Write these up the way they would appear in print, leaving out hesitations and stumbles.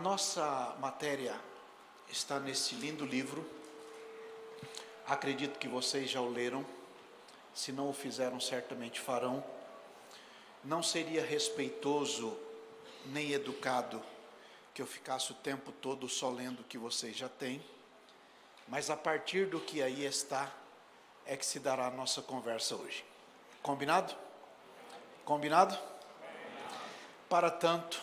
A nossa matéria está nesse lindo livro. Acredito que vocês já o leram. Se não o fizeram, certamente farão. Não seria respeitoso nem educado que eu ficasse o tempo todo só lendo o que vocês já têm. Mas a partir do que aí está, é que se dará a nossa conversa hoje. Combinado? Combinado? Para tanto,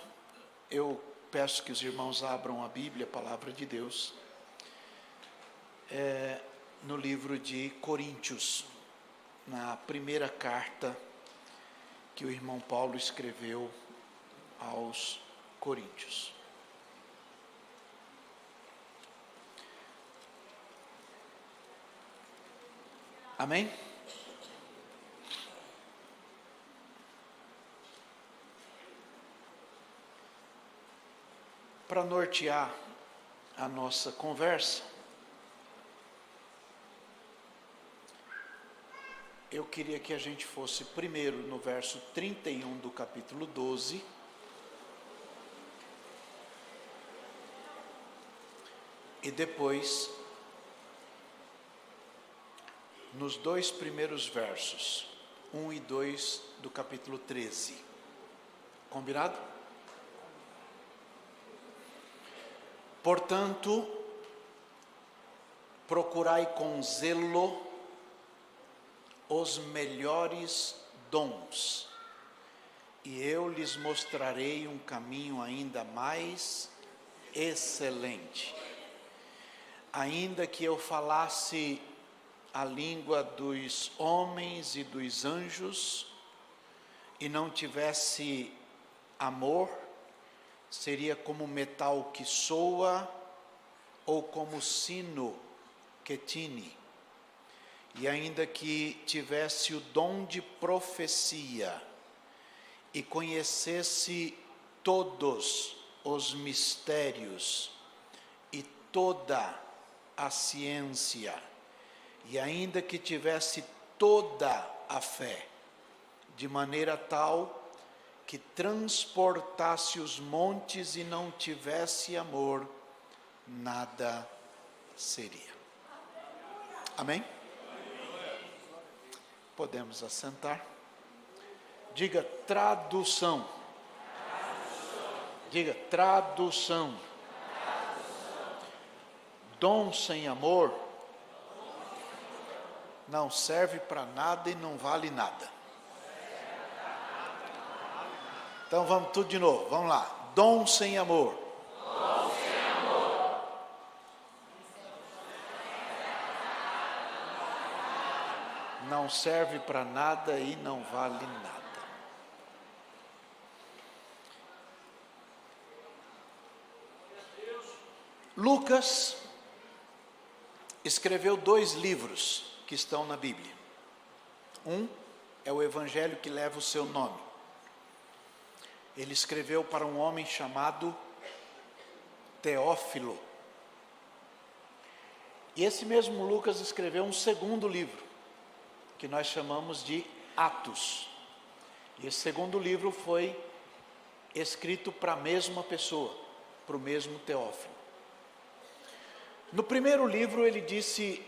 eu peço que os irmãos abram a Bíblia, a palavra de Deus, no livro de Coríntios, na primeira carta que o irmão Paulo escreveu aos Coríntios. Amém? Para nortear a nossa conversa, eu queria que a gente fosse primeiro no verso 31 do capítulo 12, e depois nos dois primeiros versos, 1 e 2 do capítulo 13. Combinado? Portanto, procurai com zelo os melhores dons, e eu lhes mostrarei um caminho ainda mais excelente. Ainda que eu falasse a língua dos homens e dos anjos, e não tivesse amor, seria como metal que soa, ou como sino que tine. E ainda que tivesse o dom de profecia, e conhecesse todos os mistérios, e toda a ciência, e ainda que tivesse toda a fé, de maneira tal que transportasse os montes e não tivesse amor, nada seria. Amém? Podemos assentar. Diga tradução. Diga tradução. Dom sem amor não serve para nada e não vale nada. Então vamos tudo de novo, vamos lá. Dom sem amor. Dom sem amor. Não serve para nada e não vale nada. Lucas escreveu 2 livros que estão na Bíblia. Um é o Evangelho que leva o seu nome. Ele escreveu para um homem chamado Teófilo. E esse mesmo Lucas escreveu um segundo livro, que nós chamamos de Atos. E esse segundo livro foi escrito para a mesma pessoa, para o mesmo Teófilo. No primeiro livro ele disse: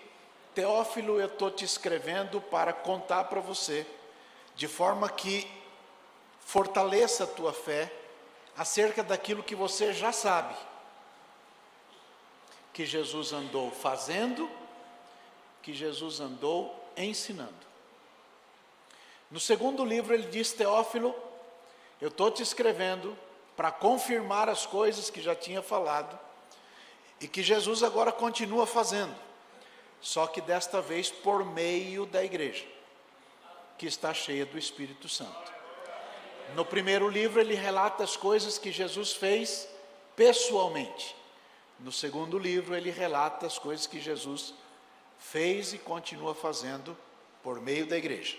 Teófilo, eu estou te escrevendo para contar para você, de forma que fortaleça a tua fé acerca daquilo que você já sabe, que Jesus andou fazendo, que Jesus andou ensinando. No segundo livro ele diz: Teófilo, eu estou te escrevendo para confirmar as coisas que já tinha falado, e que Jesus agora continua fazendo, só que desta vez por meio da igreja, que está cheia do Espírito Santo. No primeiro livro ele relata as coisas que Jesus fez pessoalmente. No segundo livro ele relata as coisas que Jesus fez e continua fazendo por meio da igreja.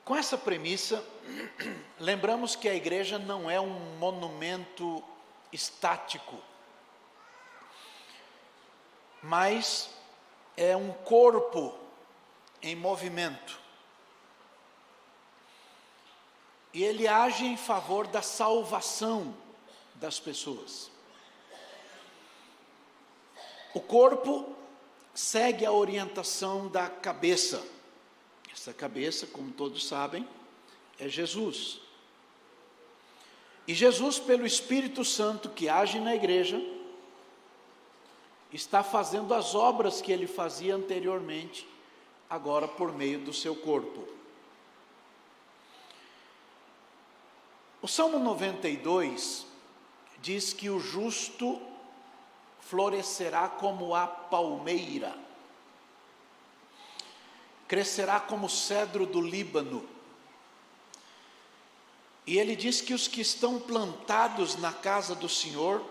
Com essa premissa, lembramos que a igreja não é um monumento estático, mas é um corpo em movimento. E ele age em favor da salvação das pessoas. O corpo segue a orientação da cabeça. Essa cabeça, como todos sabem, é Jesus. E Jesus, pelo Espírito Santo que age na igreja, está fazendo as obras que ele fazia anteriormente, agora por meio do seu corpo. O Salmo 92 diz que o justo florescerá como a palmeira, crescerá como o cedro do Líbano. E ele diz que os que estão plantados na casa do Senhor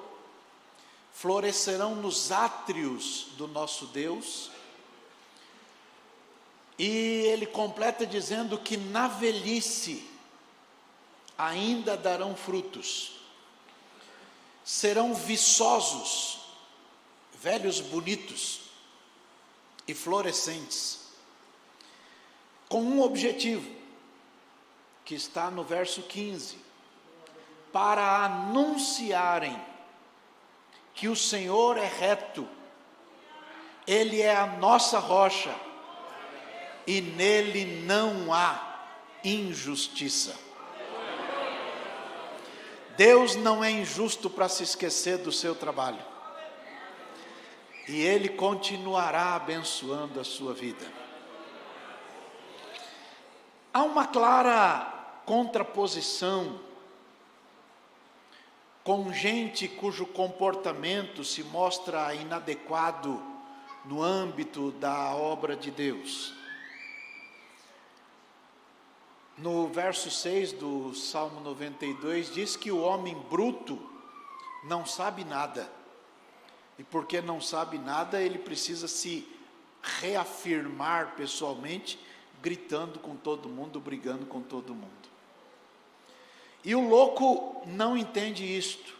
florescerão nos átrios do nosso Deus. E ele completa dizendo que na velhice ainda darão frutos, serão viçosos, velhos bonitos e florescentes, com um objetivo, que está no verso 15, para anunciarem que o Senhor é reto, Ele é a nossa rocha, e nele não há injustiça. Deus não é injusto para se esquecer do seu trabalho, e Ele continuará abençoando a sua vida. Há uma clara contraposição com gente cujo comportamento se mostra inadequado no âmbito da obra de Deus. No verso 6 do Salmo 92 diz que o homem bruto não sabe nada, e porque não sabe nada, ele precisa se reafirmar pessoalmente, gritando com todo mundo, brigando com todo mundo. E o louco não entende isto.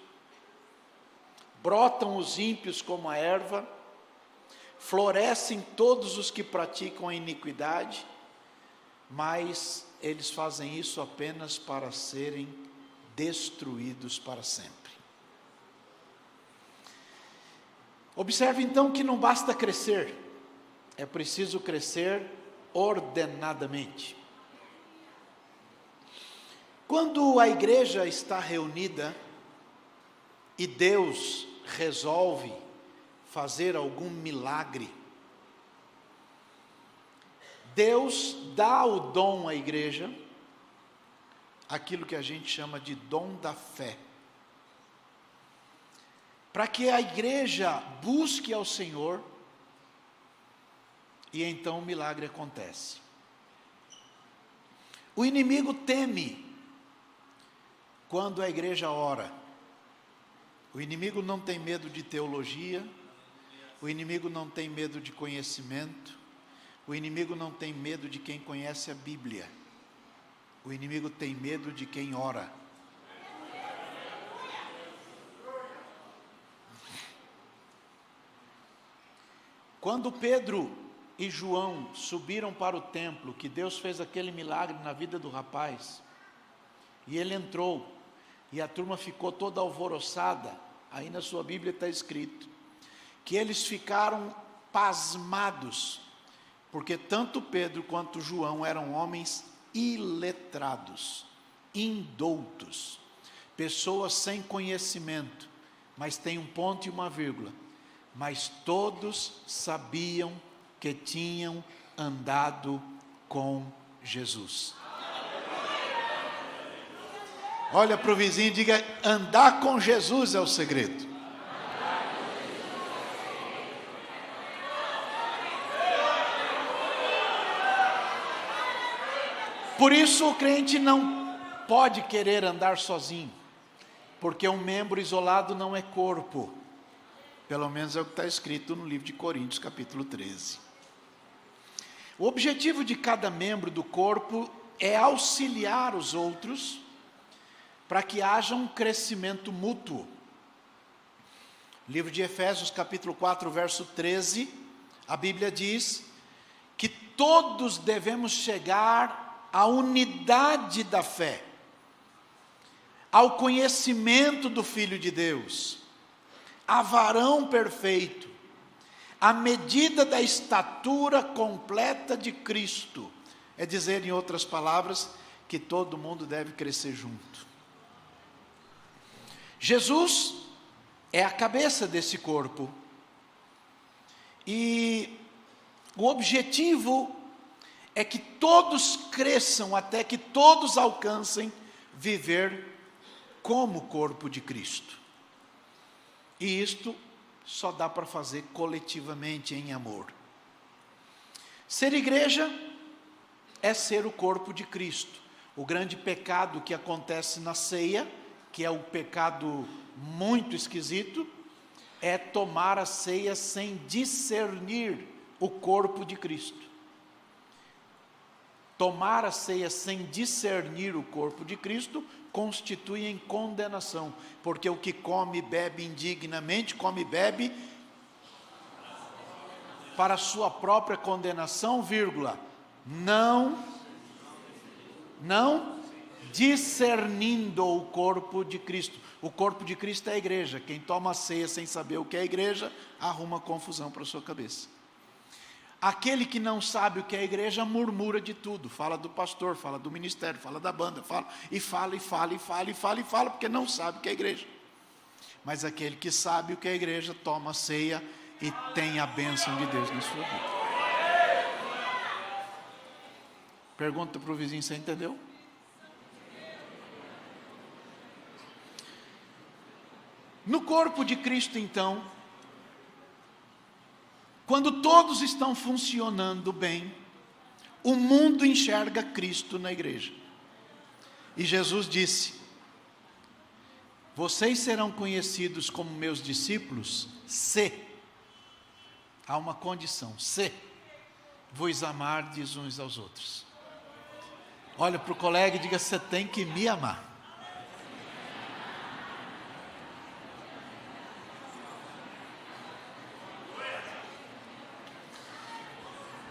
Brotam os ímpios como a erva, florescem todos os que praticam a iniquidade, mas eles fazem isso apenas para serem destruídos para sempre. Observe então que não basta crescer, é preciso crescer ordenadamente. Quando a igreja está reunida e Deus resolve fazer algum milagre, Deus dá o dom à igreja, aquilo que a gente chama de dom da fé, para que a igreja busque ao Senhor, e então o milagre acontece. O inimigo teme quando a igreja ora. O inimigo não tem medo de teologia, o inimigo não tem medo de conhecimento, o inimigo não tem medo de quem conhece a Bíblia, o inimigo tem medo de quem ora. Quando Pedro e João subiram para o templo, que Deus fez aquele milagre na vida do rapaz, e ele entrou, e a turma ficou toda alvoroçada, aí na sua Bíblia está escrito, que eles ficaram pasmados, porque tanto Pedro quanto João eram homens iletrados, indoutos, pessoas sem conhecimento, mas tem um ponto e uma vírgula, mas todos sabiam que tinham andado com Jesus. Olha para o vizinho e diga: andar com Jesus é o segredo. Por isso o crente não pode querer andar sozinho, porque um membro isolado não é corpo. Pelo menos é o que está escrito no livro de Coríntios, capítulo 13. O objetivo de cada membro do corpo é auxiliar os outros para que haja um crescimento mútuo. Livro de Efésios, capítulo 4, verso 13, a Bíblia diz que todos devemos chegar à unidade da fé, ao conhecimento do Filho de Deus, a varão perfeito, à medida da estatura completa de Cristo. É dizer, em outras palavras, que todo mundo deve crescer junto. Jesus é a cabeça desse corpo. E o objetivo é que todos cresçam até que todos alcancem viver como o corpo de Cristo. E isto só dá para fazer coletivamente em amor. Ser igreja é ser o corpo de Cristo. O grande pecado que acontece na ceia, que é um pecado muito esquisito, é tomar a ceia sem discernir o corpo de Cristo. Tomar a ceia sem discernir o corpo de Cristo constitui em condenação, porque o que come e bebe indignamente, come e bebe para sua própria condenação, vírgula, não discernindo o corpo de Cristo. O corpo de Cristo é a igreja. Quem toma a ceia sem saber o que é a igreja, arruma confusão para a sua cabeça. Aquele que não sabe o que é a igreja, murmura de tudo, fala do pastor, fala do ministério, fala da banda, fala, porque não sabe o que é a igreja. Mas aquele que sabe o que é a igreja, toma a ceia e tem a bênção de Deus na sua vida. Pergunta para o vizinho, você entendeu? No corpo de Cristo, então, quando todos estão funcionando bem, o mundo enxerga Cristo na igreja. E Jesus disse: vocês serão conhecidos como meus discípulos se, há uma condição, se vos amardes uns aos outros. Olha para o colega e diga: você tem que me amar.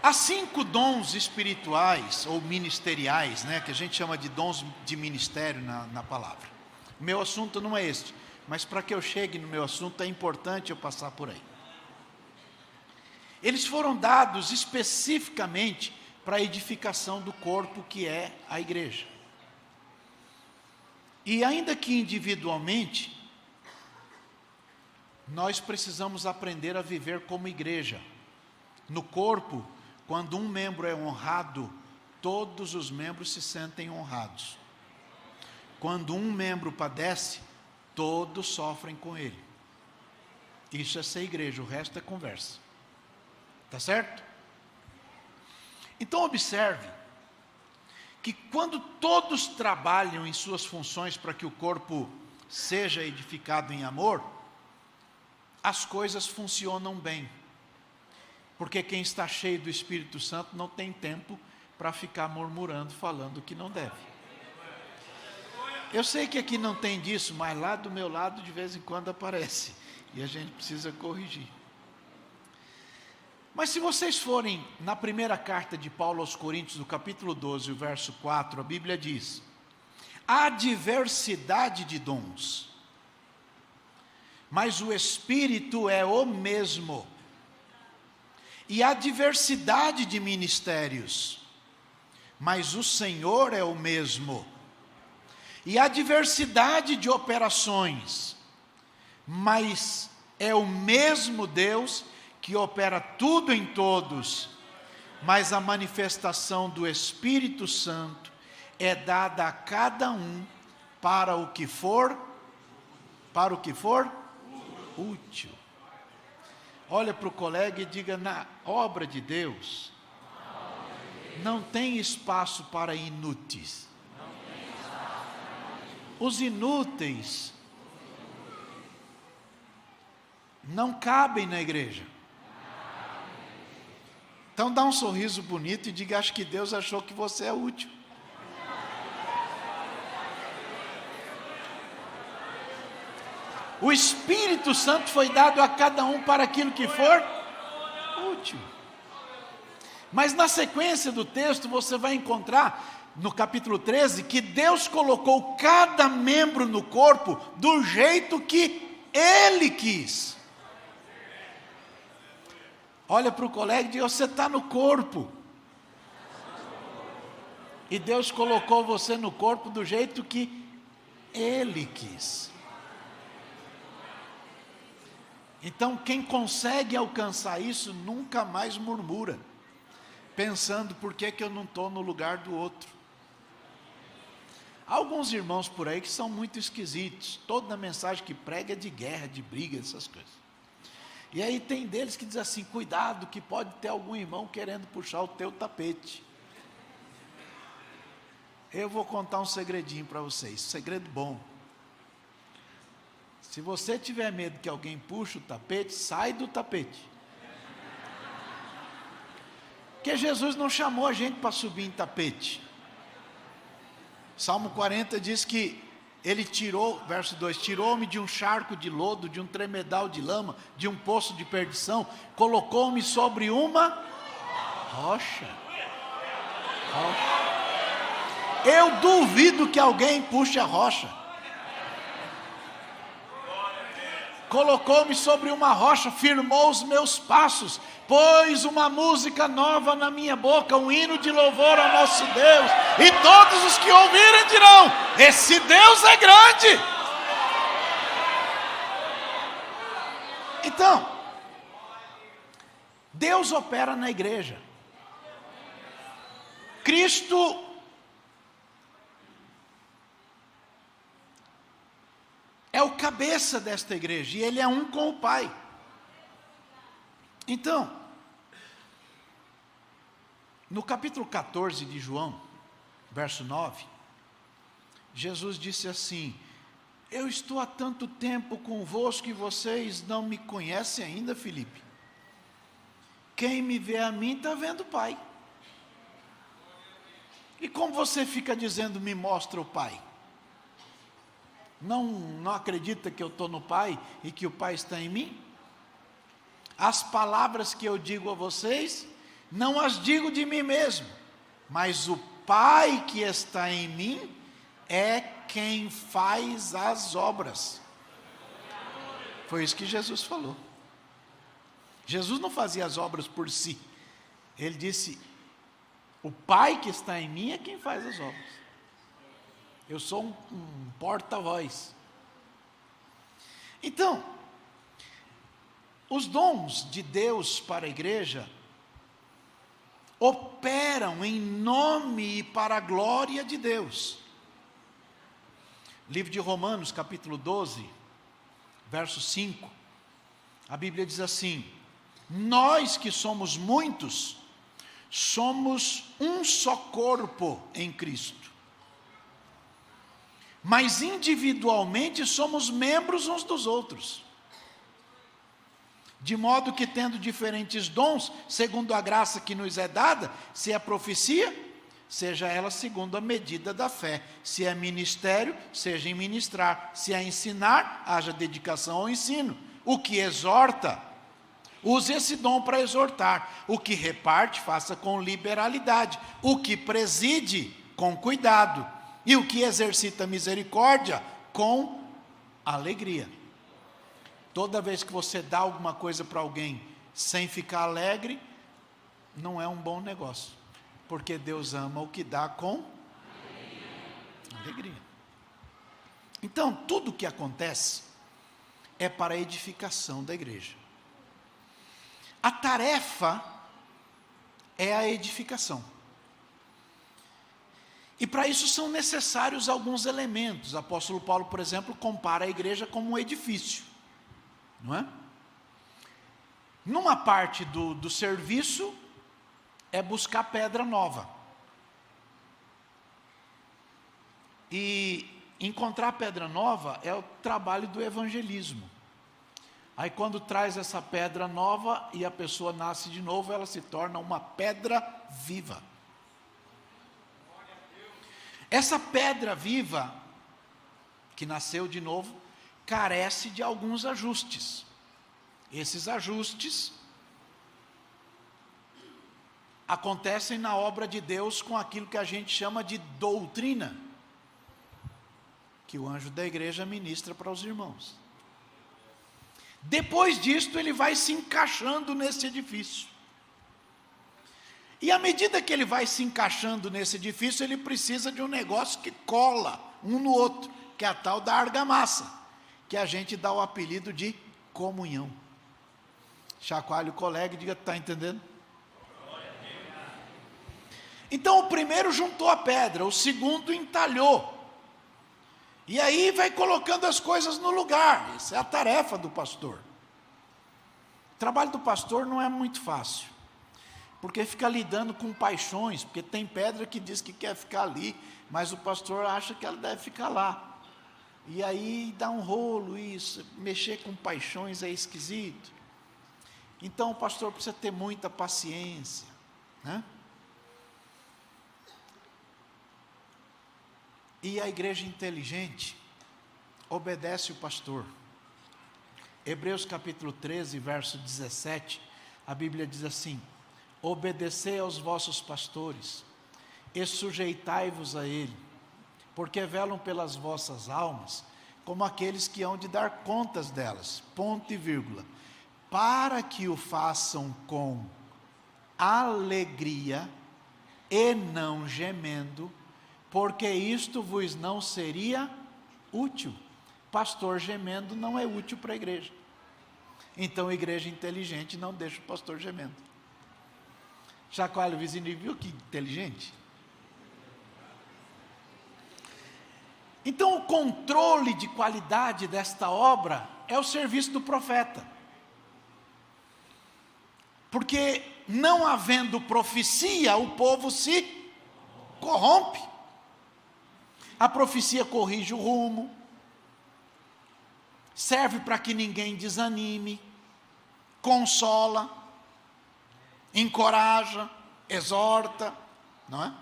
Há 5 dons espirituais ou ministeriais, que a gente chama de dons de ministério na palavra. O meu assunto não é este, mas para que eu chegue no meu assunto é importante eu passar por aí. Eles foram dados especificamente para a edificação do corpo que é a igreja. E ainda que individualmente, nós precisamos aprender a viver como igreja. No corpo, quando um membro é honrado, todos os membros se sentem honrados. Quando um membro padece, todos sofrem com ele. Isso é ser igreja, o resto é conversa. Tá certo? Então observe que quando todos trabalham em suas funções para que o corpo seja edificado em amor, as coisas funcionam bem. Porque quem está cheio do Espírito Santo não tem tempo para ficar murmurando, falando o que não deve. Eu sei que aqui não tem disso, mas lá do meu lado de vez em quando aparece. E a gente precisa corrigir. Mas se vocês forem na primeira carta de Paulo aos Coríntios, do capítulo 12, o verso 4, a Bíblia diz: há diversidade de dons, mas o Espírito é o mesmo. E há diversidade de ministérios, mas o Senhor é o mesmo. E há diversidade de operações, mas é o mesmo Deus que opera tudo em todos. Mas a manifestação do Espírito Santo é dada a cada um para o que for útil. Olha para o colega e diga: na obra de Deus não tem espaço para inúteis. Os inúteis não cabem na igreja. Então dá um sorriso bonito e diga: acho que Deus achou que você é útil. O Espírito Santo foi dado a cada um para aquilo que for útil. Mas na sequência do texto você vai encontrar no capítulo 13, que Deus colocou cada membro no corpo do jeito que Ele quis. Olha para o colega e diz: você está no corpo. E Deus colocou você no corpo do jeito que Ele quis. Então, quem consegue alcançar isso nunca mais murmura, pensando: por que eu não estou no lugar do outro? Há alguns irmãos por aí que são muito esquisitos. Toda mensagem que prega é de guerra, de briga, essas coisas. E aí tem deles que diz assim: cuidado, que pode ter algum irmão querendo puxar o teu tapete. Eu vou contar um segredinho para vocês, segredo bom. Se você tiver medo que alguém puxe o tapete, sai do tapete. Porque Jesus não chamou a gente para subir em tapete. Salmo 40 diz que Ele tirou, verso 2, tirou-me de um charco de lodo, de um tremedal de lama, de um poço de perdição, colocou-me sobre uma rocha. Eu duvido que alguém puxe a rocha. Colocou-me sobre uma rocha, firmou os meus passos, pôs uma música nova na minha boca, um hino de louvor ao nosso Deus, e todos os que ouvirem dirão: esse Deus é grande. Então, Deus opera na igreja. Cristo é o cabeça desta igreja, e Ele é um com o Pai. Então, no capítulo 14 de João, verso 9, Jesus disse assim: eu estou há tanto tempo convosco e vocês não me conhecem ainda, Filipe. Quem me vê a mim está vendo o Pai. E como você fica dizendo: me mostra o Pai? Não acredita que eu estou no Pai e que o Pai está em mim? As palavras que eu digo a vocês, não as digo de mim mesmo, mas o Pai que está em mim é quem faz as obras. Foi isso que Jesus falou. Jesus não fazia as obras por si. Ele disse: o Pai que está em mim é quem faz as obras. Eu sou um porta-voz. Então, os dons de Deus para a igreja operam em nome e para a glória de Deus. Livro de Romanos, capítulo 12, verso 5, a Bíblia diz assim: nós que somos muitos, somos um só corpo em Cristo, mas individualmente somos membros uns dos outros. De modo que, tendo diferentes dons, segundo a graça que nos é dada, se é profecia, seja ela segundo a medida da fé. Se é ministério, seja em ministrar. Se é ensinar, haja dedicação ao ensino. O que exorta, use esse dom para exortar. O que reparte, faça com liberalidade. O que preside, com cuidado. E o que exercita misericórdia, com alegria. Toda vez que você dá alguma coisa para alguém sem ficar alegre, não é um bom negócio. Porque Deus ama o que dá com alegria. Então, tudo o que acontece é para a edificação da igreja. A tarefa é a edificação. E para isso são necessários alguns elementos. O apóstolo Paulo, por exemplo, compara a igreja como um edifício, não é? Numa parte do serviço é buscar pedra nova. E encontrar pedra nova é o trabalho do evangelismo. Aí quando traz essa pedra nova e a pessoa nasce de novo, ela se torna uma pedra viva. Essa pedra viva, que nasceu de novo, carece de alguns ajustes. Esses ajustes acontecem na obra de Deus com aquilo que a gente chama de doutrina, que o anjo da igreja ministra para os irmãos. Depois disto, ele vai se encaixando nesse edifício. E à medida que ele vai se encaixando nesse edifício, ele precisa de um negócio que cola um no outro, que é a tal da argamassa, que a gente dá o apelido de comunhão. Chacoalhe o colega e diga: está entendendo? Então o primeiro juntou a pedra, o segundo entalhou. E aí vai colocando as coisas no lugar. Isso é a tarefa do pastor. O trabalho do pastor não é muito fácil, porque fica lidando com paixões, porque tem pedra que diz que quer ficar ali, mas o pastor acha que ela deve ficar lá. E aí dá um rolo isso, mexer com paixões é esquisito. Então o pastor precisa ter muita paciência, né? E a igreja inteligente obedece o pastor. Hebreus capítulo 13, verso 17, a Bíblia diz assim: obedecei aos vossos pastores, e sujeitai-vos a ele, porque velam pelas vossas almas, como aqueles que hão de dar contas delas, ponto e vírgula, para que o façam com alegria e não gemendo, porque isto vos não seria útil. Pastor gemendo não é útil para a igreja. Então a igreja inteligente não deixa o pastor gemendo. Chacoalha o vizinho e viu que inteligente? Então o controle de qualidade desta obra é o serviço do profeta. Porque não havendo profecia, o povo se corrompe. A profecia corrige o rumo, serve para que ninguém desanime, consola, encoraja, exorta, não é?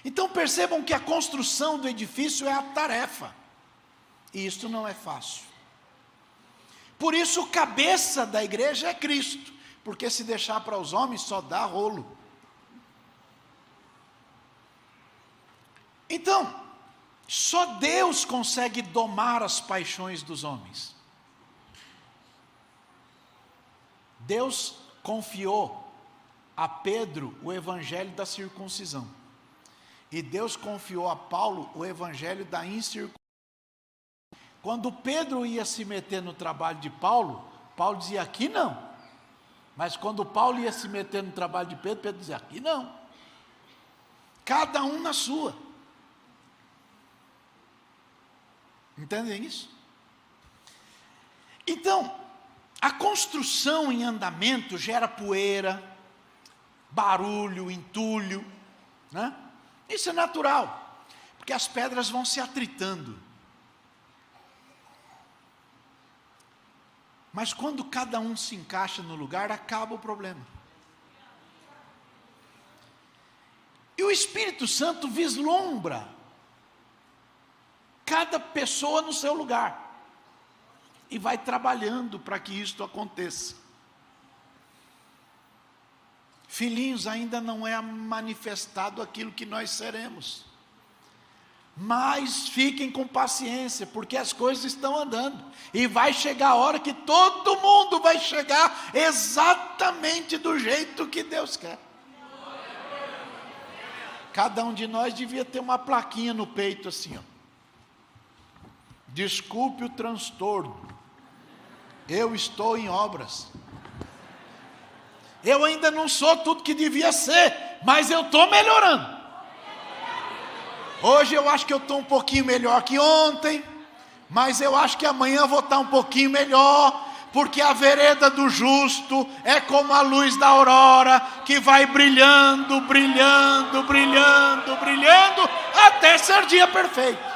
Então percebam que a construção do edifício é a tarefa, e isto não é fácil. Por isso o cabeça da igreja é Cristo, porque se deixar para os homens só dá rolo. Então, só Deus consegue domar as paixões dos homens. Deus confiou a Pedro o evangelho da circuncisão. E Deus confiou a Paulo o evangelho da incircuncisão. Quando Pedro ia se meter no trabalho de Paulo, Paulo dizia: aqui não. Mas quando Paulo ia se meter no trabalho de Pedro, Pedro dizia: aqui não. Cada um na sua. Entendem isso? Então, a construção em andamento gera poeira, barulho, entulho, né? Isso é natural, porque as pedras vão se atritando. Mas quando cada um se encaixa no lugar, acaba o problema. E o Espírito Santo vislumbra cada pessoa no seu lugar, e vai trabalhando para que isto aconteça. Filhinhos, ainda não é manifestado aquilo que nós seremos, mas fiquem com paciência, porque as coisas estão andando, e vai chegar a hora que todo mundo vai chegar exatamente do jeito que Deus quer. Cada um de nós devia ter uma plaquinha no peito assim, ó: desculpe o transtorno, eu estou em obras. Eu ainda não sou tudo que devia ser, mas eu estou melhorando. Hoje eu acho que eu estou um pouquinho melhor que ontem, mas eu acho que amanhã vou estar um pouquinho melhor, porque a vereda do justo é como a luz da aurora, que vai brilhando, brilhando, brilhando, brilhando, até ser dia perfeito.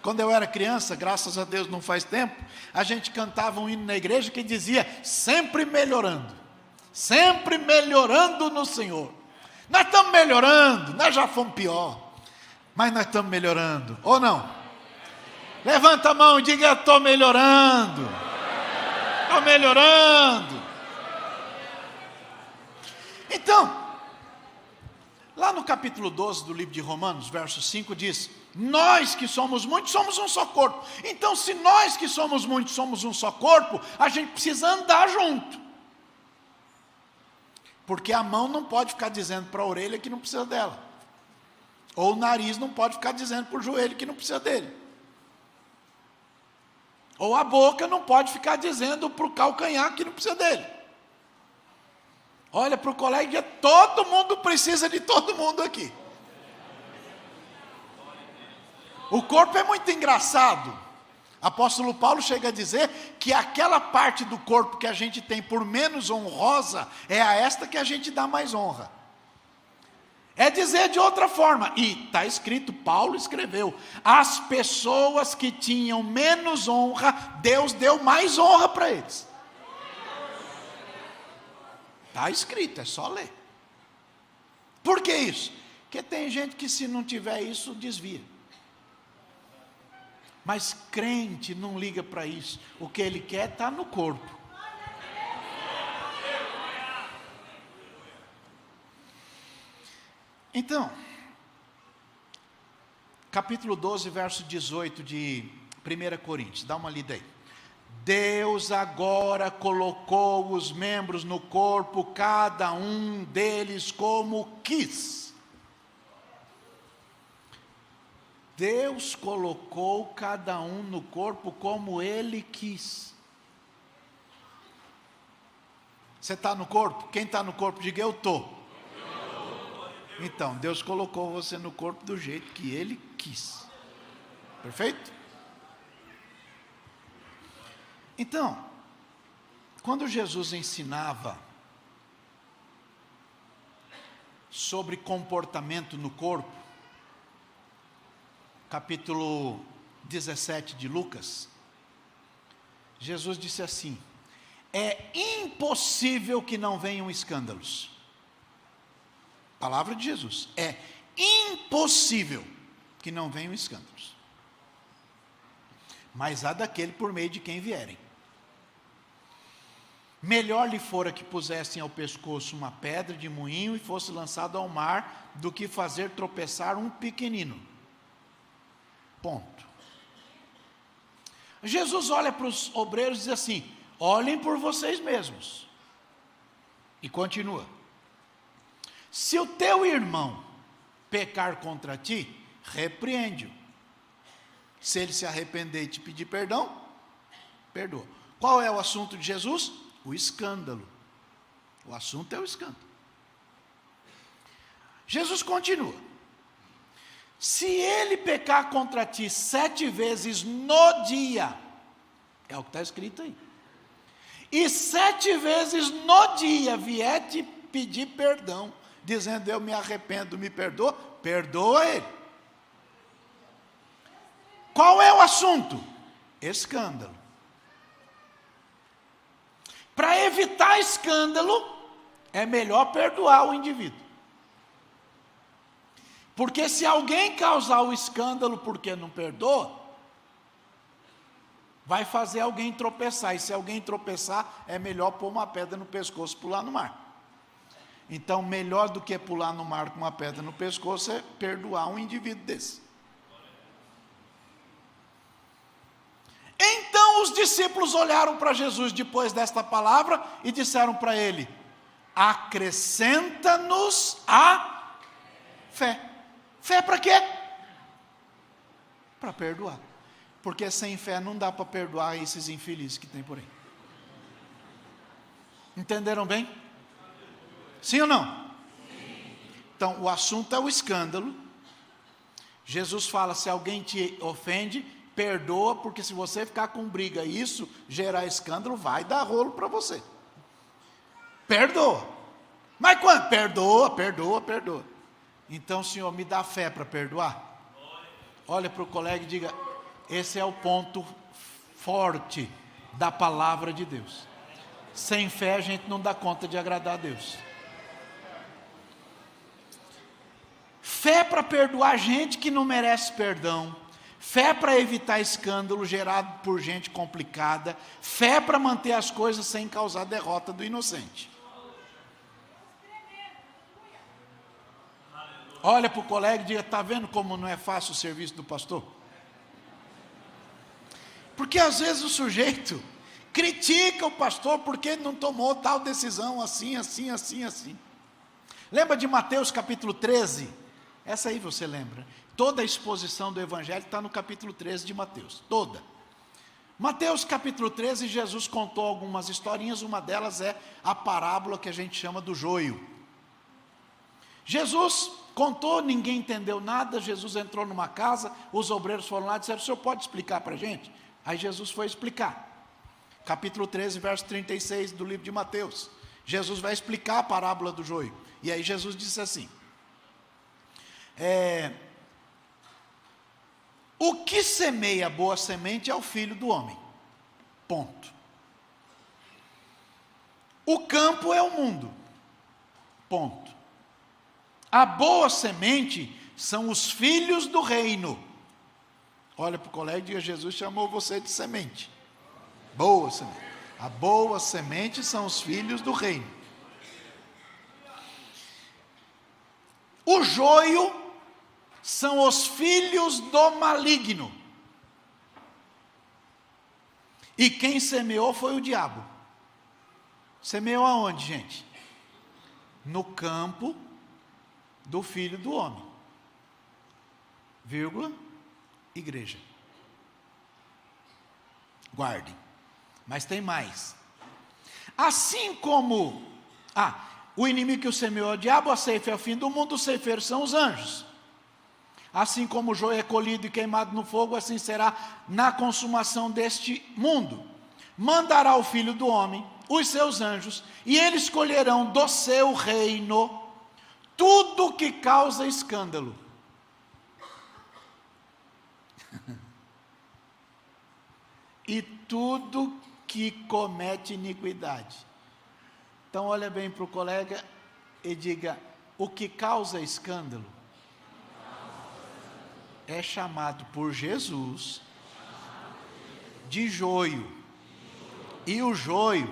Quando eu era criança, graças a Deus não faz tempo, a gente cantava um hino na igreja que dizia: sempre melhorando no Senhor. Nós estamos melhorando, nós já fomos pior, mas nós estamos melhorando, ou não? Levanta a mão e diga: eu estou melhorando, estou melhorando. Então, lá no capítulo 12 do livro de Romanos, verso 5 diz: nós que somos muitos, somos um só corpo. Então, se nós que somos muitos, somos um só corpo, a gente precisa andar junto. Porque a mão não pode ficar dizendo para a orelha que não precisa dela. Ou o nariz não pode ficar dizendo para o joelho que não precisa dele. Ou a boca não pode ficar dizendo para o calcanhar que não precisa dele. Olha para o colega, todo mundo precisa de todo mundo aqui. O corpo é muito engraçado. Apóstolo Paulo chega a dizer que aquela parte do corpo que a gente tem por menos honrosa, é a esta que a gente dá mais honra. É dizer de outra forma, e está escrito, Paulo escreveu, as pessoas que tinham menos honra, Deus deu mais honra para eles. Está escrito, é só ler. Por que isso? Porque tem gente que se não tiver isso, desvia. Mas crente não liga para isso. O que ele quer está no corpo. Então, capítulo 12, verso 18 de 1 Coríntios, dá uma lida aí. Deus agora colocou os membros no corpo, cada um deles como quis. Deus colocou cada um no corpo como Ele quis. Você está no corpo? Quem está no corpo, diga eu estou. Então, Deus colocou você no corpo do jeito que Ele quis. Perfeito? Então, quando Jesus ensinava sobre comportamento no corpo, capítulo 17 de Lucas, Jesus disse assim: é impossível que não venham escândalos. Palavra de Jesus, é impossível que não venham escândalos, mas há daquele por meio de quem vierem. Melhor lhe fora que pusessem ao pescoço uma pedra de moinho e fosse lançado ao mar, do que fazer tropeçar um pequenino. Ponto. Jesus olha para os obreiros e diz assim: olhem por vocês mesmos. E continua: se o teu irmão pecar contra ti, repreende-o. Se ele se arrepender e te pedir perdão, perdoa. Qual é o assunto de Jesus? O escândalo. O assunto é o escândalo. Jesus continua: se ele pecar contra ti 7 vezes no dia, é o que está escrito aí, e 7 vezes no dia vier te pedir perdão, dizendo eu me arrependo, me perdoa, perdoa ele. Qual é o assunto? Escândalo. Para evitar escândalo, é melhor perdoar o indivíduo. Porque se alguém causar o escândalo porque não perdoa, vai fazer alguém tropeçar. E se alguém tropeçar, é melhor pôr uma pedra no pescoço e pular no mar. Então, melhor do que pular no mar com uma pedra no pescoço é perdoar um indivíduo desse. Então os discípulos olharam para Jesus depois desta palavra e disseram para ele: acrescenta-nos a fé. Fé para quê? Para perdoar. Porque sem fé não dá para perdoar esses infelizes que tem por aí. Entenderam bem? Sim ou não? Sim. Então, o assunto é o escândalo. Jesus fala: se alguém te ofende, perdoa, porque se você ficar com briga e isso gerar escândalo, vai dar rolo para você. Perdoa. Mas quando? Perdoa, perdoa, perdoa. Então, Senhor, me dá fé para perdoar. Olha para o colega e diga: esse é o ponto forte da palavra de Deus. Sem fé a gente não dá conta de agradar a Deus. Fé para perdoar gente que não merece perdão. Fé para evitar escândalo gerado por gente complicada. Fé para manter as coisas sem causar derrota do inocente. Olha para o colega e diga: está vendo como não é fácil o serviço do pastor? Porque às vezes o sujeito critica o pastor porque ele não tomou tal decisão assim. Lembra de Mateus capítulo 13? Essa aí você lembra. Toda a exposição do evangelho está no capítulo 13 de Mateus, toda. Mateus capítulo 13, Jesus contou algumas historinhas, uma delas é a parábola que a gente chama do joio. Jesus contou, ninguém entendeu nada. Jesus entrou numa casa, os obreiros foram lá e disseram: o senhor pode explicar para a gente? Aí Jesus foi explicar. Capítulo 13, verso 36 do livro de Mateus. Jesus vai explicar a parábola do joio. E aí Jesus disse assim: o que semeia a boa semente é o Filho do Homem. Ponto. O campo é o mundo. Ponto. A boa semente são os filhos do reino. Olha para o colega e diga: Jesus chamou você de semente. Boa semente. A boa semente são os filhos do reino. O joio são os filhos do maligno. E quem semeou foi o diabo. Semeou aonde, gente? No campo do Filho do Homem. Vírgula, igreja. Guardem. Mas tem mais. Assim como o inimigo que o semeou é o diabo, a ceifa é o fim do mundo, os ceifeiros são os anjos. Assim como o joio é colhido e queimado no fogo, assim será na consumação deste mundo. Mandará o Filho do Homem, os seus anjos, e eles colherão do seu reino tudo que causa escândalo. E tudo que comete iniquidade. Então olha bem para o colega e diga: o que causa escândalo é chamado por Jesus de joio. E o joio,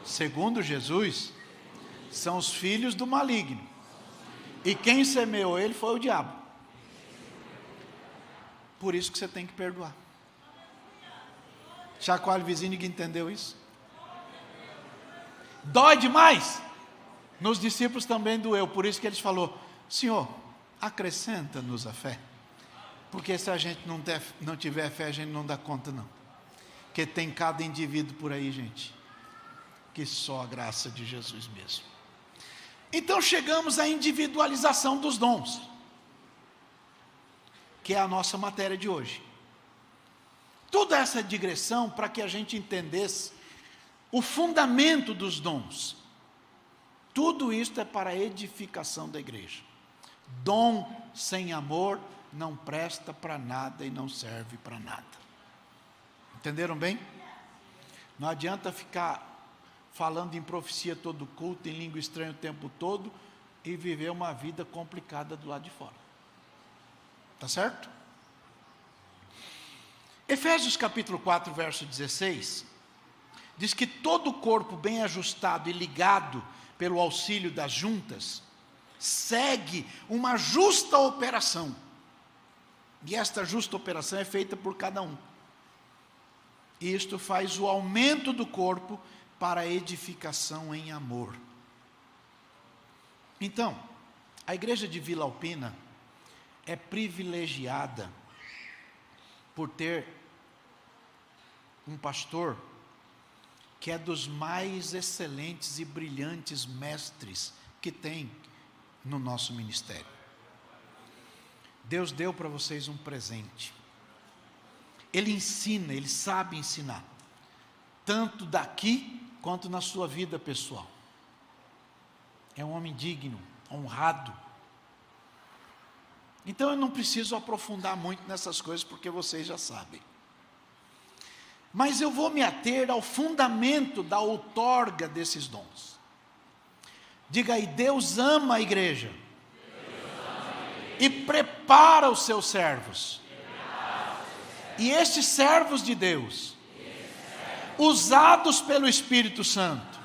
segundo Jesus, são os filhos do maligno. E quem semeou ele foi o diabo. Por isso que você tem que perdoar. Chacoalhe o vizinho, ninguém entendeu isso? Dói demais? Nos discípulos também doeu. Por isso que eles falou: Senhor, acrescenta-nos a fé. Porque se a gente não tiver fé, a gente não dá conta não. Porque tem cada indivíduo por aí, gente, que só a graça de Jesus mesmo. Então chegamos à individualização dos dons, que é a nossa matéria de hoje. Toda essa digressão para que a gente entendesse o fundamento dos dons. Tudo isso é para a edificação da igreja. Dom sem amor não presta para nada e não serve para nada. Entenderam bem? Não adianta ficar falando em profecia todo culto, em língua estranha o tempo todo e viver uma vida complicada do lado de fora. Tá certo? Efésios capítulo 4, verso 16, diz que todo o corpo bem ajustado e ligado pelo auxílio das juntas, segue uma justa operação. E esta justa operação é feita por cada um. E isto faz o aumento do corpo para a edificação em amor. Então, a igreja de Vila Alpina é privilegiada por ter um pastor que é dos mais excelentes e brilhantes mestres que tem no nosso ministério. Deus deu para vocês um presente. Ele ensina, ele sabe ensinar, tanto daqui quanto na sua vida pessoal. É um homem digno, honrado. Então eu não preciso aprofundar muito nessas coisas, porque vocês já sabem. Mas eu vou me ater ao fundamento da outorga desses dons. Diga aí: Deus ama a igreja. E prepara os seus servos. E estes servos de Deus, usados pelo Espírito Santo,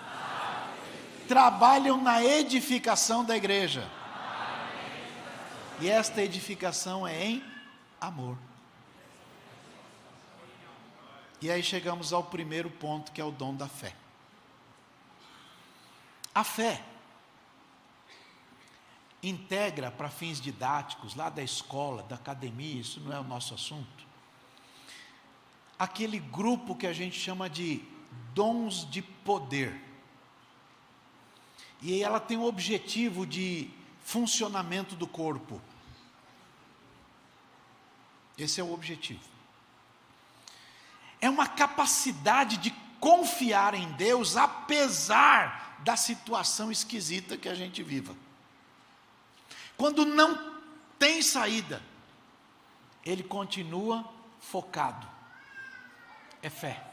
trabalham na edificação da igreja. E esta edificação é em amor. E aí chegamos ao primeiro ponto, que é o dom da fé. A fé integra, para fins didáticos, lá da escola, da academia, isso não é o nosso assunto, aquele grupo que a gente chama de dons de poder. E ela tem o objetivo de funcionamento do corpo. Esse é o objetivo. É uma capacidade de confiar em Deus, apesar da situação esquisita que a gente viva. Quando não tem saída, ele continua focado. É fé.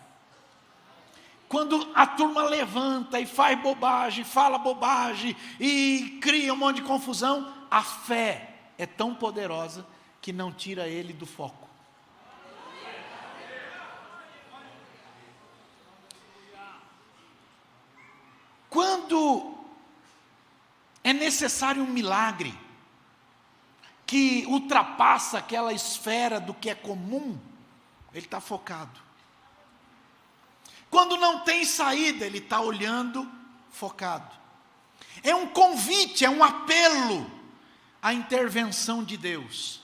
Quando a turma levanta e faz bobagem, fala bobagem e cria um monte de confusão, a fé é tão poderosa que não tira ele do foco. Quando é necessário um milagre que ultrapassa aquela esfera do que é comum, ele está focado. Quando não tem saída, ele está olhando, focado. É um convite, é um apelo à intervenção de Deus.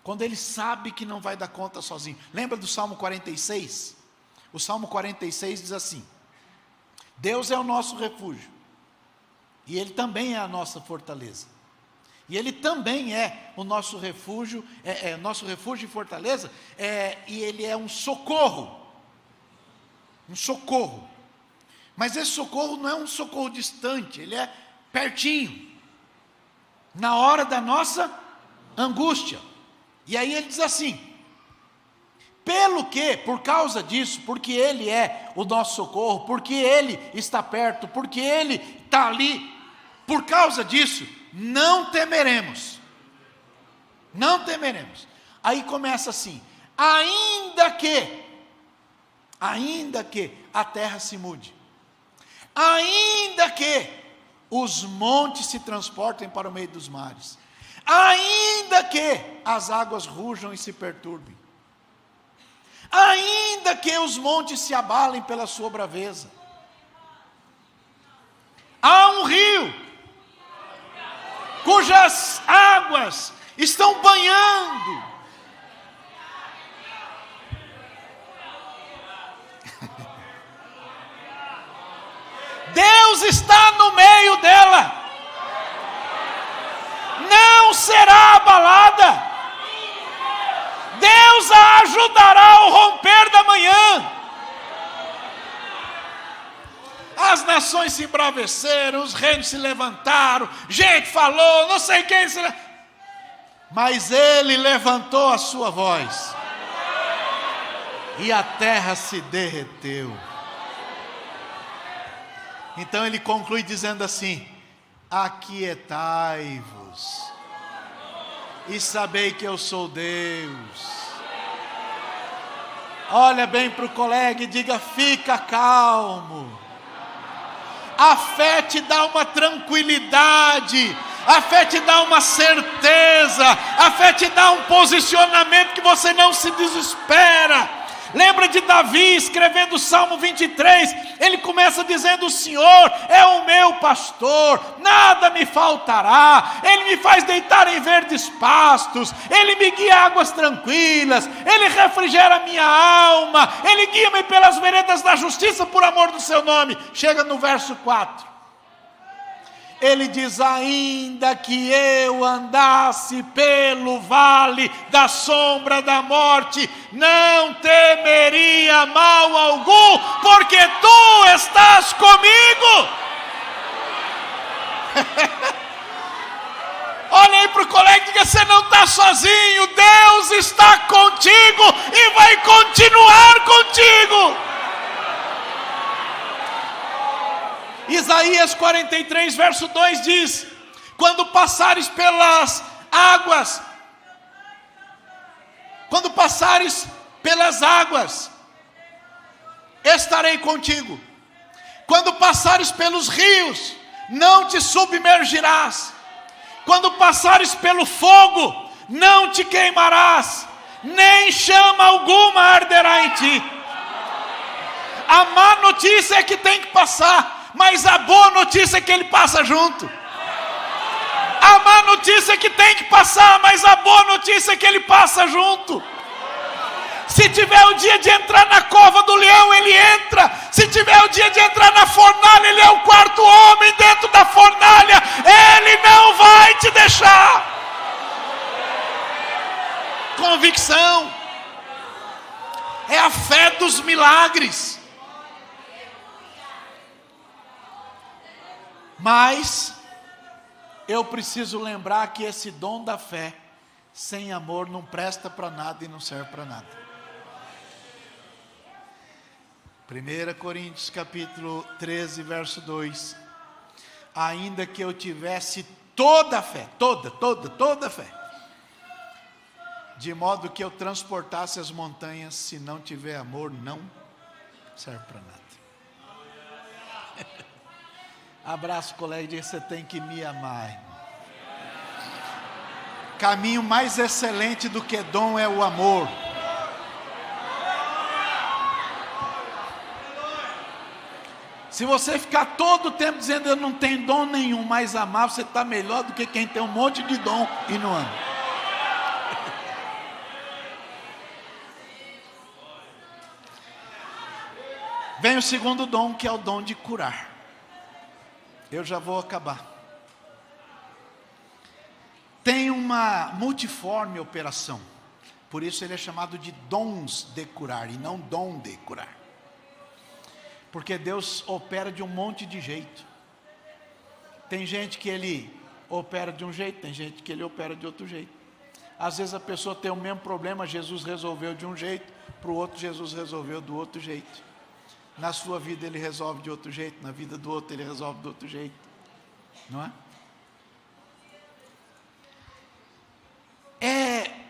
Quando ele sabe que não vai dar conta sozinho. Lembra do Salmo 46? O Salmo 46 diz assim: Deus é o nosso refúgio, e Ele também é a nossa fortaleza. E Ele também é o nosso refúgio, nosso refúgio e fortaleza, e Ele é um socorro. Um socorro. Mas esse socorro não é um socorro distante, ele é pertinho, na hora da nossa angústia. E aí ele diz assim: pelo que, por causa disso, porque Ele é o nosso socorro, porque Ele está perto, porque Ele está ali, por causa disso, não temeremos. Não temeremos. Aí começa assim: ainda que a terra se mude, ainda que os montes se transportem para o meio dos mares, ainda que as águas rujam e se perturbem, ainda que os montes se abalem pela sua braveza, há um rio cujas águas estão banhando Deus está no meio dela, não será abalada. Deus a ajudará ao romper da manhã. As nações se embraveceram, os reinos se levantaram, gente falou, não sei quem se... Mas Ele levantou a sua voz, e a terra se derreteu. Então ele conclui dizendo assim: aquietai-vos e sabei que eu sou Deus. Olha bem para o colega e diga: fica calmo. A fé te dá uma tranquilidade, a fé te dá uma certeza, a fé te dá um posicionamento que você não se desespera. Lembra de Davi escrevendo o Salmo 23, ele começa dizendo: o Senhor é o meu pastor, nada me faltará, Ele me faz deitar em verdes pastos, Ele me guia a águas tranquilas, Ele refrigera a minha alma, Ele guia-me pelas veredas da justiça por amor do seu nome. Chega no verso 4, ele diz: ainda que eu andasse pelo vale da sombra da morte, não temeria mal algum, porque tu estás comigo. Olha aí para o colega e diga: você não está sozinho, Deus está contigo e vai continuar contigo. Isaías 43, verso 2 diz: quando passares pelas águas, estarei contigo. Quando passares pelos rios, não te submergirás. Quando passares pelo fogo, não te queimarás, nem chama alguma arderá em ti. A má notícia é que tem que passar, mas a boa notícia é que Ele passa junto. A má notícia é que tem que passar, mas a boa notícia é que Ele passa junto. Se tiver o dia de entrar na cova do leão, Ele entra. Se tiver o dia de entrar na fornalha, Ele é o quarto homem dentro da fornalha. Ele não vai te deixar. Convicção. É a fé dos milagres. Mas eu preciso lembrar que esse dom da fé, sem amor, não presta para nada e não serve para nada. 1 Coríntios capítulo 13, verso 2. Ainda que eu tivesse toda a fé, toda a fé, de modo que eu transportasse as montanhas, se não tiver amor, não serve para nada. Abraço, colega, e diga: você tem que me amar, irmão. Caminho mais excelente do que dom é o amor. Se você ficar todo o tempo dizendo eu não tenho dom nenhum, mas amar, você está melhor do que quem tem um monte de dom e não ama. Vem o segundo dom, que é o dom de curar. Eu já vou acabar. Tem uma multiforme operação. Por isso ele é chamado de dons de curar e não dom de curar. Porque Deus opera de um monte de jeito. Tem gente que Ele opera de um jeito, tem gente que Ele opera de outro jeito. Às vezes a pessoa tem o mesmo problema, Jesus resolveu de um jeito, para o outro Jesus resolveu do outro jeito. Na sua vida Ele resolve de outro jeito, na vida do outro Ele resolve do outro jeito. Não é? É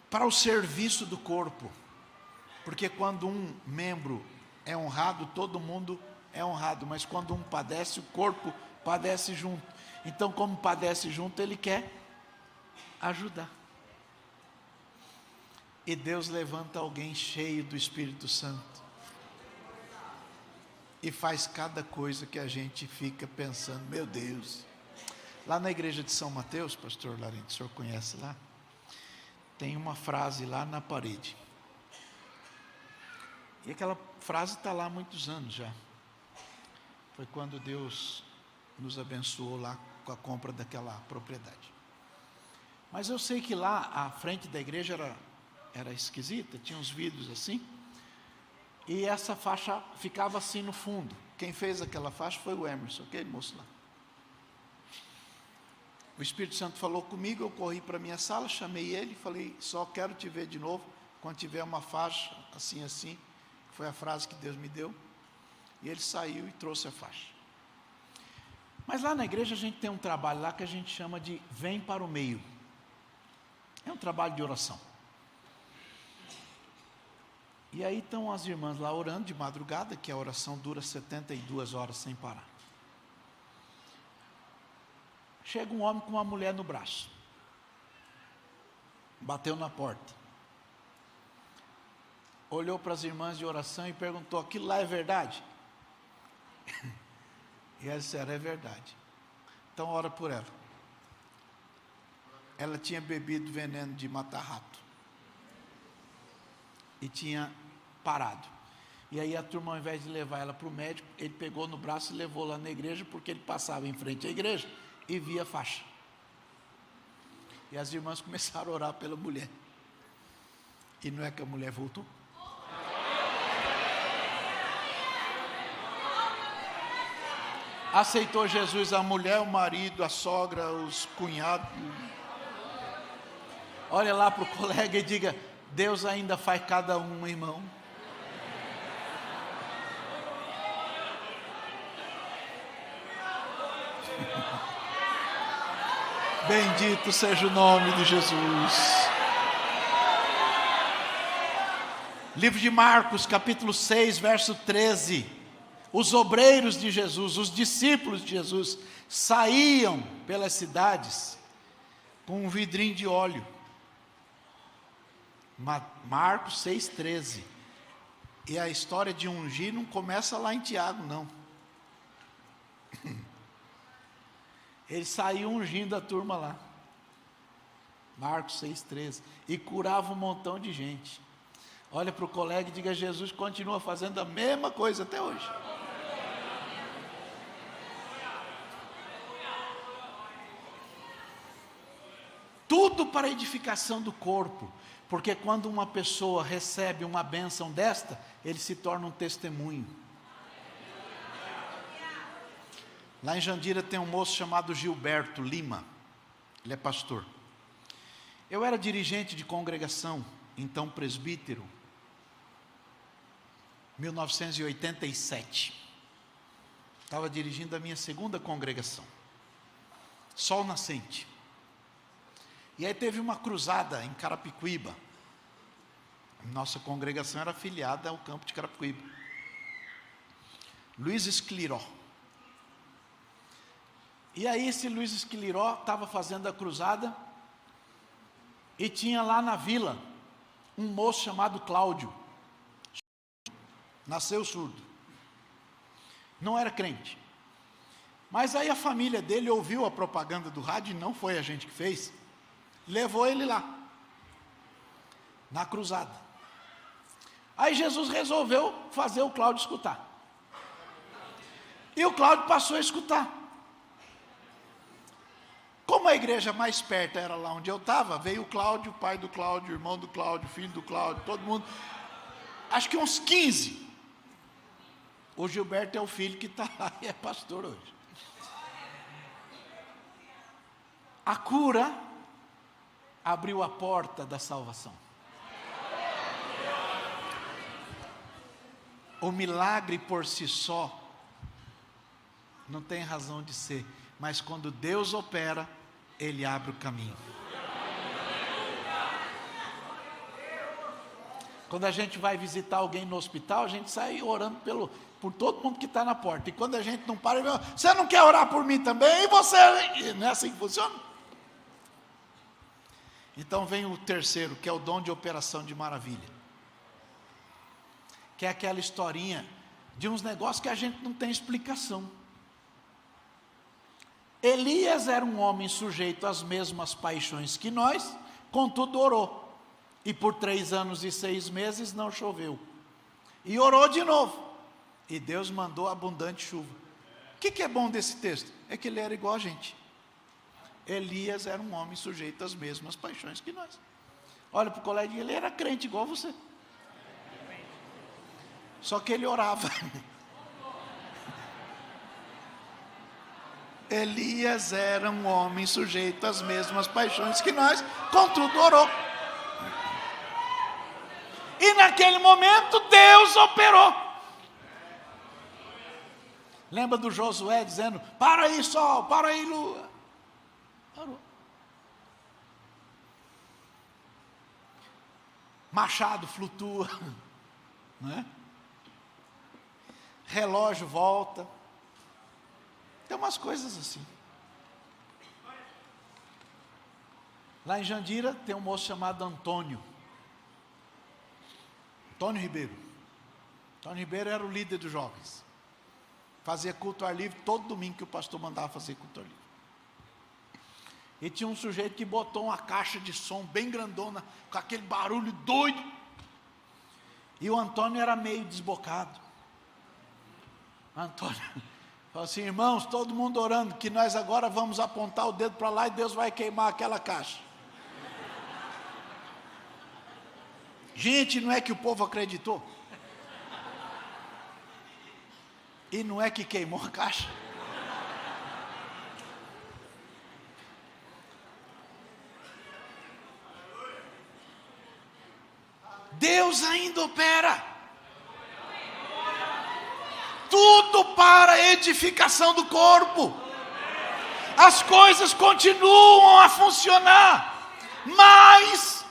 para o serviço do corpo. Porque quando um membro é honrado, todo mundo é honrado. Mas quando um padece, o corpo padece junto. Então, como padece junto, ele quer ajudar. E Deus levanta alguém cheio do Espírito Santo. E faz cada coisa que a gente fica pensando, meu Deus. Lá na igreja de São Mateus, pastor Larinho, o senhor conhece lá? Tem uma frase lá na parede. E aquela frase está lá há muitos anos já. Foi quando Deus nos abençoou lá com a compra daquela propriedade. Mas eu sei que lá a frente da igreja era esquisita, tinha uns vidros assim. E essa faixa ficava assim no fundo. Quem fez aquela faixa foi o Emerson, aquele moço lá. O Espírito Santo falou comigo, eu corri para a minha sala, chamei ele, falei: só quero te ver de novo quando tiver uma faixa assim, assim. Foi a frase que Deus me deu. E ele saiu e trouxe a faixa. Mas lá na igreja a gente tem um trabalho lá que a gente chama de vem para o meio. É um trabalho de oração. E aí estão as irmãs lá orando de madrugada, que a oração dura 72 horas sem parar. Chega um homem com uma mulher no braço. Bateu na porta. Olhou para as irmãs de oração e perguntou: aquilo lá é verdade? E elas disseram: é verdade. Então ora por ela. Ela tinha bebido veneno de matar rato. E tinha parado. E aí a turma, ao invés de levar ela para o médico, ele pegou no braço e levou lá na igreja, porque ele passava em frente à igreja e via a faixa. E as irmãs começaram a orar pela mulher. E não é que a mulher voltou? Aceitou Jesus, a mulher, o marido, a sogra, os cunhados. Olha lá para o colega e diga: Deus ainda faz cada um, irmão. Bendito seja o nome de Jesus. Livro de Marcos, capítulo 6, verso 13. os obreiros de Jesus, os discípulos de Jesus, saíam pelas cidades com um vidrinho de óleo. Marcos 6,13. E a história de ungir não começa lá em Tiago, não. Ele saiu ungindo a turma lá. Marcos 6,13. E curava um montão de gente. Olha para o colega e diga: Jesus continua fazendo a mesma coisa até hoje. Tudo para a edificação do corpo. Porque quando uma pessoa recebe uma bênção desta, ele se torna um testemunho. Lá em Jandira tem um moço chamado Gilberto Lima. Ele é pastor. Eu era dirigente de congregação, então presbítero, 1987. Estava dirigindo a minha segunda congregação, Sol Nascente. E aí teve uma cruzada em Carapicuíba. Nossa congregação era afiliada ao campo de Carapicuíba. Luiz Escliró. E aí esse Luiz Escliró estava fazendo a cruzada, e tinha lá na vila um moço chamado Cláudio. Nasceu surdo. Não era crente. Mas aí a família dele ouviu a propaganda do rádio, e não foi a gente que fez. Levou ele lá, na cruzada. Aí Jesus resolveu fazer o Cláudio escutar. E o Cláudio passou a escutar. Como a igreja mais perto era lá onde eu estava, veio o Cláudio, o pai do Cláudio, o irmão do Cláudio, o filho do Cláudio, todo mundo. Acho que uns 15. O Gilberto é o filho que está lá e é pastor hoje. A cura abriu a porta da salvação. O milagre por si só não tem razão de ser, mas quando Deus opera, Ele abre o caminho. Quando a gente vai visitar alguém no hospital, a gente sai orando por todo mundo que está na porta. E quando a gente não para, você não quer orar por mim também? E você? Não é assim que funciona? Então vem o terceiro, que é o dom de operação de maravilha. Que é aquela historinha de uns negócios que a gente não tem explicação. Elias era um homem sujeito às mesmas paixões que nós, contudo orou. E por 3 anos e 6 meses não choveu. E orou de novo. E Deus mandou abundante chuva. O que é bom desse texto? É que ele era igual a gente. Elias era um homem sujeito às mesmas paixões que nós. Olha para o colega e diga: ele era crente igual você. Só que ele orava. Elias era um homem sujeito às mesmas paixões que nós, contudo orou. E naquele momento Deus operou. Lembra do Josué dizendo: para aí sol, para aí lua. Parou. Machado flutua, não é? Relógio volta. Tem umas coisas assim. Lá em Jandira tem um moço chamado Antônio Ribeiro. Antônio Ribeiro era o líder dos jovens. Fazia culto ao ar livre todo domingo que o pastor mandava fazer culto ao ar livre. E tinha um sujeito que botou uma caixa de som bem grandona, com aquele barulho doido. E o Antônio era meio desbocado. Antônio falou assim: irmãos, todo mundo orando, que nós agora vamos apontar o dedo para lá e Deus vai queimar aquela caixa. Gente, não é que o povo acreditou? E não é que queimou a caixa? Deus ainda opera. Tudo para a edificação do corpo. As coisas continuam a funcionar. Mas,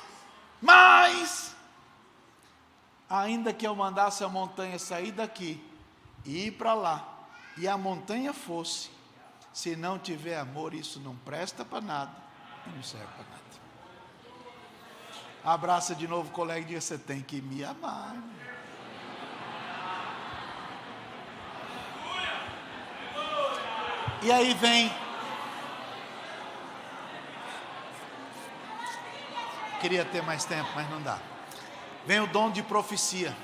ainda que eu mandasse a montanha sair daqui e ir para lá, e a montanha fosse, se não tiver amor, isso não presta para nada e não serve para nada. Abraça de novo o colega e diga: você tem que me amar. E aí vem, queria ter mais tempo, mas não dá. Vem o dom de profecia.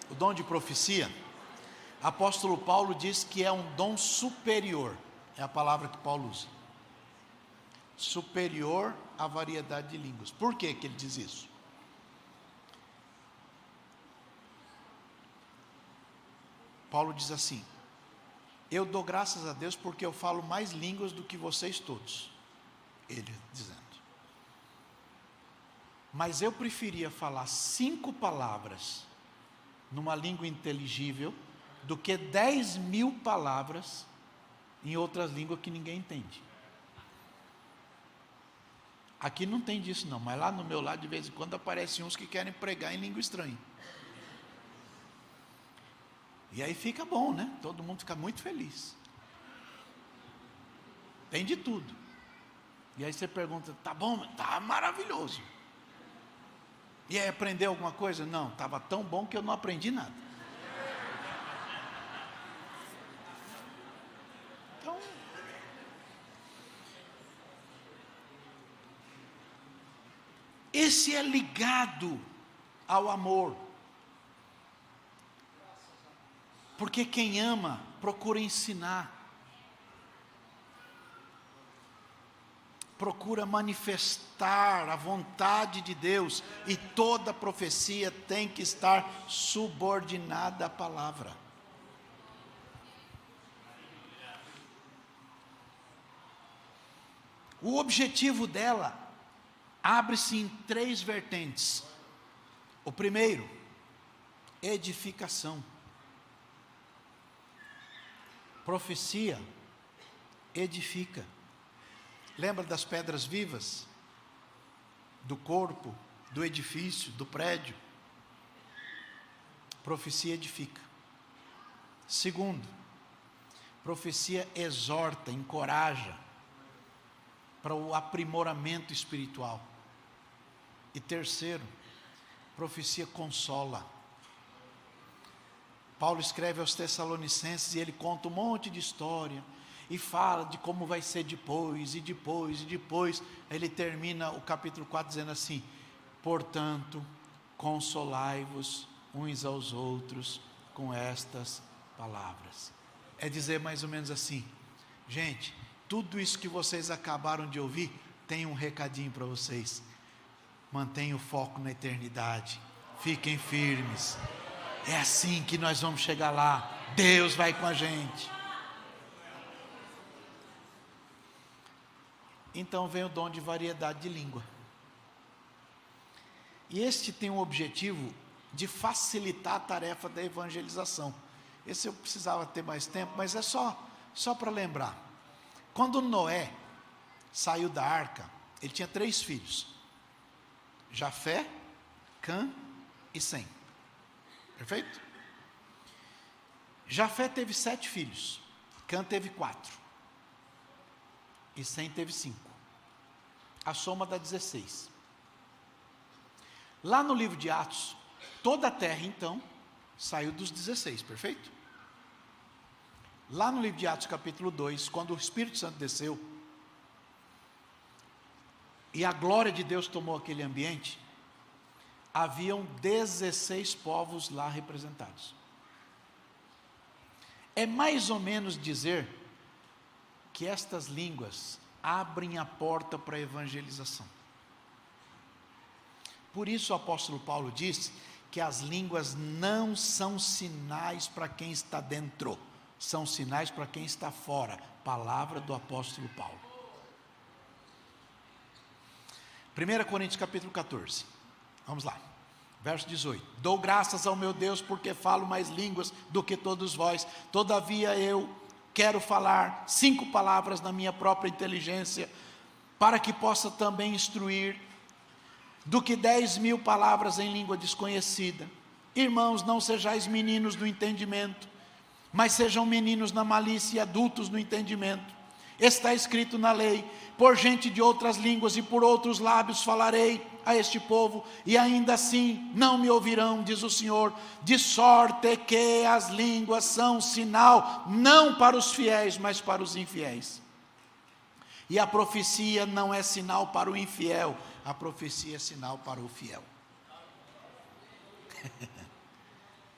O dom de profecia, apóstolo Paulo diz que é um dom superior, é a palavra que Paulo usa. Superior à variedade de línguas. Por que ele diz isso? Paulo diz assim: eu dou graças a Deus porque eu falo mais línguas do que vocês todos. Ele dizendo. Mas eu preferia falar 5 palavras numa língua inteligível do que 10.000 palavras em outras línguas que ninguém entende. Aqui não tem disso não, mas lá no meu lado de vez em quando aparecem uns que querem pregar em língua estranha. E aí fica bom, né? Todo mundo fica muito feliz. Tem de tudo. E aí você pergunta: tá bom? Tá maravilhoso. E aí, aprendeu alguma coisa? Não, estava tão bom que eu não aprendi nada. Então, esse é ligado ao amor. Porque quem ama procura ensinar, procura manifestar a vontade de Deus, e toda profecia tem que estar subordinada à palavra. O objetivo dela abre-se em 3 vertentes. O primeiro, edificação. Profecia edifica. Lembra das pedras vivas? Do corpo, do edifício, do prédio? Profecia edifica. Segundo, profecia exorta, encoraja para o aprimoramento espiritual. E terceiro, profecia consola. Paulo escreve aos Tessalonicenses e ele conta um monte de história e fala de como vai ser depois, e depois, e depois. Ele termina o capítulo 4 dizendo assim: portanto, consolai-vos uns aos outros com estas palavras. É dizer mais ou menos assim: gente, tudo isso que vocês acabaram de ouvir, tem um recadinho para vocês. Mantenham o foco na eternidade, fiquem firmes. É assim que nós vamos chegar lá. Deus vai com a gente. Então vem o dom de variedade de língua. E este tem o objetivo de facilitar a tarefa da evangelização. Esse eu precisava ter mais tempo, mas é só para lembrar. Quando Noé saiu da arca, ele tinha 3 filhos: Jafé, Cã e Sem. Perfeito? Jafé teve 7 filhos, Cã teve 4 e Sem teve 5. A soma dá 16. Lá no livro de Atos, toda a terra então saiu dos 16, perfeito? Lá no livro de Atos capítulo 2, quando o Espírito Santo desceu e a glória de Deus tomou aquele ambiente, haviam 16 povos lá representados. É mais ou menos dizer que estas línguas abrem a porta para a evangelização. Por isso o apóstolo Paulo diz que as línguas não são sinais para quem está dentro, são sinais para quem está fora. Palavra do apóstolo Paulo. 1 Coríntios capítulo 14. Vamos lá, verso 18: dou graças ao meu Deus porque falo mais línguas do que todos vós, todavia eu quero falar 5 palavras na minha própria inteligência, para que possa também instruir, do que 10.000 palavras em língua desconhecida. Irmãos, não sejais meninos no entendimento, mas sejam meninos na malícia e adultos no entendimento. Está escrito na lei: por gente de outras línguas e por outros lábios falarei a este povo, e ainda assim não me ouvirão, diz o Senhor. De sorte que as línguas são sinal, não para os fiéis, mas para os infiéis. E a profecia não é sinal para o infiel, a profecia é sinal para o fiel.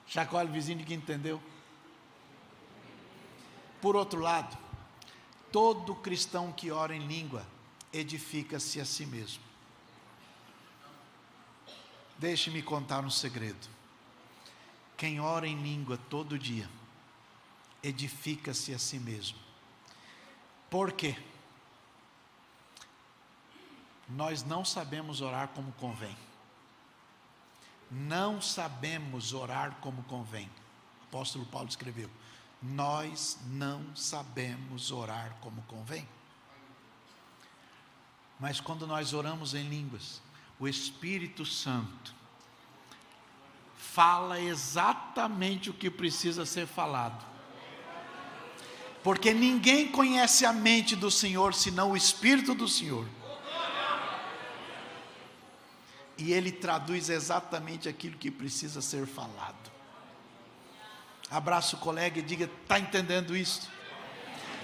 Chacoalha o vizinho que entendeu. Por outro lado, todo cristão que ora em língua edifica-se a si mesmo. Deixe-me contar um segredo. Quem ora em língua todo dia edifica-se a si mesmo. Por quê? Nós não sabemos orar como convém. Não sabemos orar como convém. O apóstolo Paulo escreveu: nós não sabemos orar como convém. Mas quando nós oramos em línguas, o Espírito Santo fala exatamente o que precisa ser falado. Porque ninguém conhece a mente do Senhor senão o Espírito do Senhor. E Ele traduz exatamente aquilo que precisa ser falado. Abraça o colega e diga: está entendendo isso?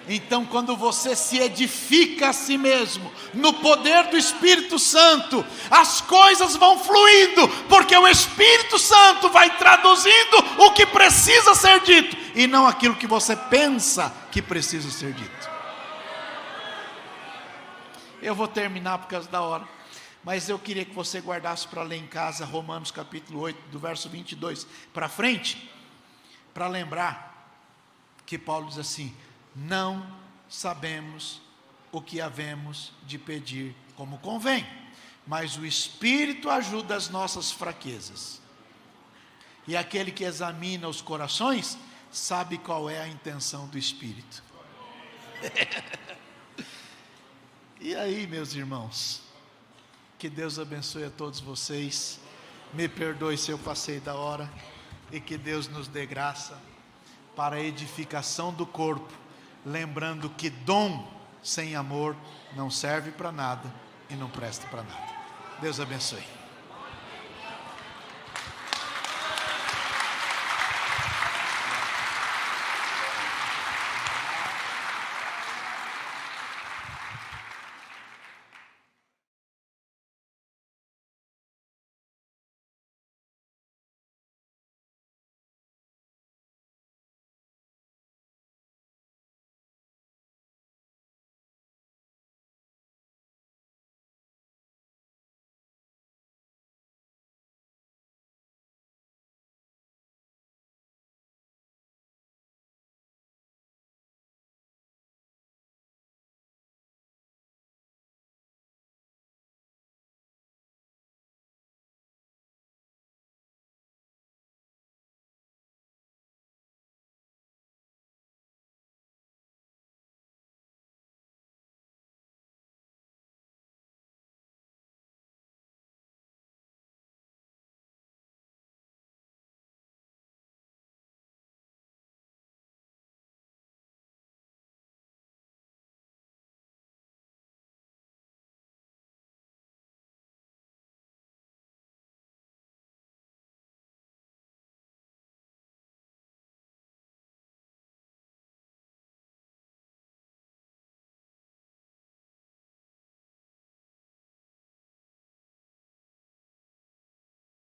Então, quando você se edifica a si mesmo, no poder do Espírito Santo, as coisas vão fluindo, porque o Espírito Santo vai traduzindo o que precisa ser dito, e não aquilo que você pensa que precisa ser dito. Eu vou terminar por causa da hora, mas eu queria que você guardasse para ler em casa Romanos capítulo 8, do verso 22 para frente, para lembrar que Paulo diz assim: não sabemos o que havemos de pedir como convém, mas o Espírito ajuda as nossas fraquezas, e aquele que examina os corações sabe qual é a intenção do Espírito. E aí, meus irmãos, que Deus abençoe a todos vocês. Me perdoe se eu passei da hora, e que Deus nos dê graça para a edificação do corpo, lembrando que dom sem amor não serve para nada e não presta para nada. Deus abençoe.